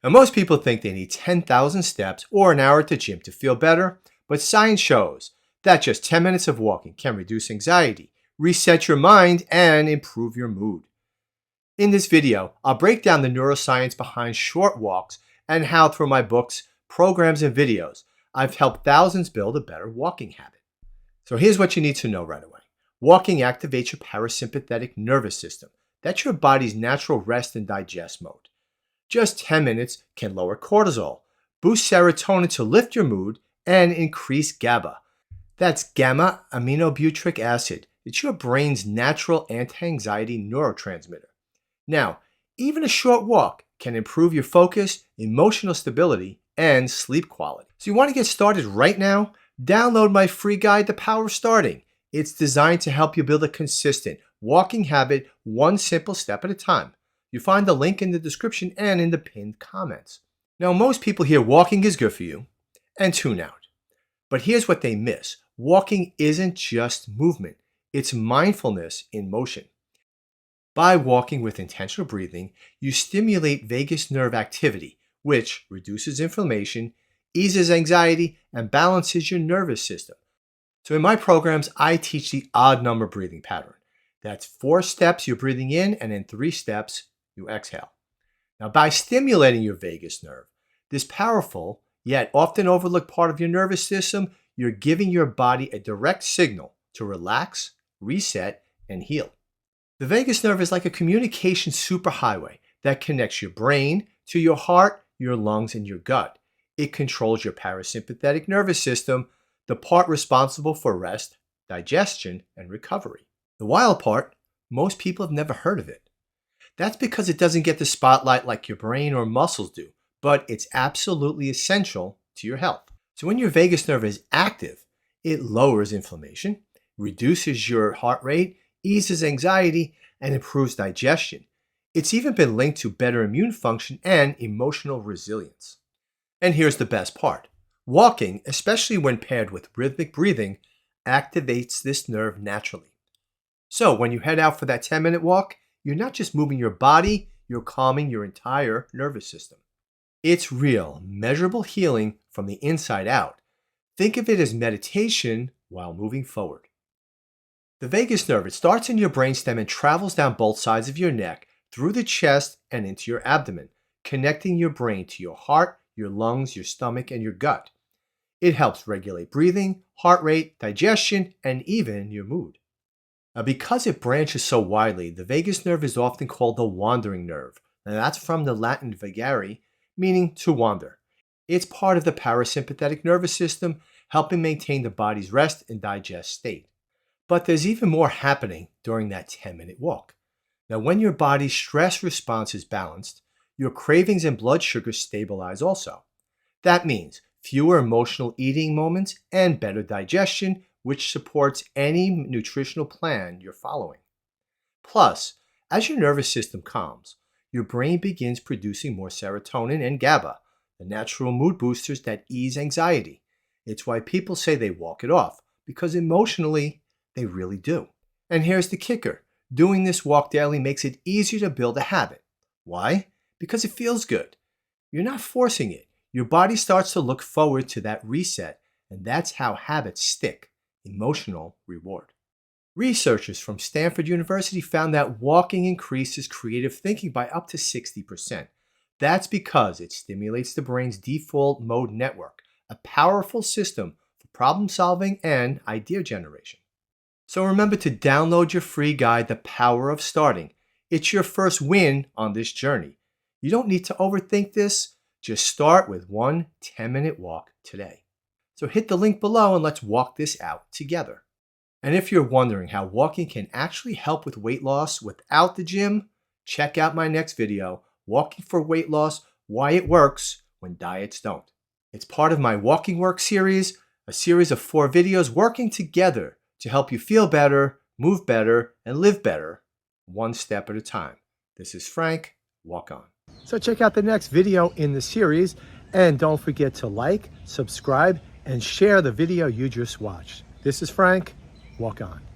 Now, most people think they need 10,000 steps or an hour at the gym to feel better, but science shows that just 10 minutes of walking can reduce anxiety, reset your mind, and improve your mood. In this video, I'll break down the neuroscience behind short walks and how through my books, programs, and videos, I've helped thousands build a better walking habit. So here's what you need to know right away. Walking activates your parasympathetic nervous system. That's your body's natural rest and digest mode. Just 10 minutes can lower cortisol, boost serotonin to lift your mood, and increase GABA. That's gamma aminobutyric acid. It's your brain's natural anti-anxiety neurotransmitter. Now, even a short walk can improve your focus, emotional stability, and sleep quality. So you want to get started right now? Download my free guide, The Power of Starting. It's designed to help you build a consistent walking habit, one simple step at a time. You find the link in the description and in the pinned comments. Now, most people hear walking is good for you and tune out. But here's what they miss. Walking isn't just movement. It's mindfulness in motion. By walking with intentional breathing, you stimulate vagus nerve activity, which reduces inflammation, eases anxiety, and balances your nervous system. So in my programs, I teach the odd number breathing pattern. That's 4 steps you're breathing in, and in 3 steps you exhale. Now, by stimulating your vagus nerve, this powerful yet often overlooked part of your nervous system, you're giving your body a direct signal to relax, reset, and heal. The vagus nerve is like a communication superhighway that connects your brain to your heart, your lungs, and your gut. It controls your parasympathetic nervous system, the part responsible for rest, digestion, and recovery. The wild part, most people have never heard of it. That's because it doesn't get the spotlight like your brain or muscles do, but it's absolutely essential to your health. So when your vagus nerve is active, it lowers inflammation, reduces your heart rate, eases anxiety, and improves digestion. It's even been linked to better immune function and emotional resilience. And here's the best part. Walking, especially when paired with rhythmic breathing, activates this nerve naturally. So when you head out for that 10-minute walk, you're not just moving your body, you're calming your entire nervous system. It's real, measurable healing from the inside out. Think of it as meditation while moving forward. The vagus nerve, it starts in your brainstem and travels down both sides of your neck, through the chest and into your abdomen, connecting your brain to your heart, your lungs, your stomach, and your gut. It helps regulate breathing, heart rate, digestion, and even your mood. Now, because it branches so widely, the vagus nerve is often called the wandering nerve. Now, that's from the Latin vagare, meaning to wander. It's part of the parasympathetic nervous system, helping maintain the body's rest and digest state. But there's even more happening during that 10-minute walk. Now, when your body's stress response is balanced, your cravings and blood sugar stabilize also. That means fewer emotional eating moments and better digestion, which supports any nutritional plan you're following. Plus, as your nervous system calms, your brain begins producing more serotonin and GABA, the natural mood boosters that ease anxiety. It's why people say they walk it off, because emotionally, they really do. And here's the kicker. Doing this walk daily makes it easier to build a habit. Why? Because it feels good. You're not forcing it. Your body starts to look forward to that reset, and that's how habits stick. Emotional reward. Researchers from Stanford University found that walking increases creative thinking by up to 60%. That's because it stimulates the brain's default mode network, a powerful system for problem solving and idea generation. So remember to download your free guide, The Power of Starting. It's your first win on this journey. You don't need to overthink this. Just start with one 10-minute walk today. So hit the link below and let's walk this out together. And if you're wondering how walking can actually help with weight loss without the gym, check out my next video, Walking for Weight Loss, Why It Works When Diets Don't. It's part of my Walking Work series, a series of 4 videos working together to help you feel better, move better, and live better, one step at a time. This is Frank. Walk on. So check out the next video in the series, and don't forget to like, subscribe, and share the video you just watched. This is Frank. Walk on.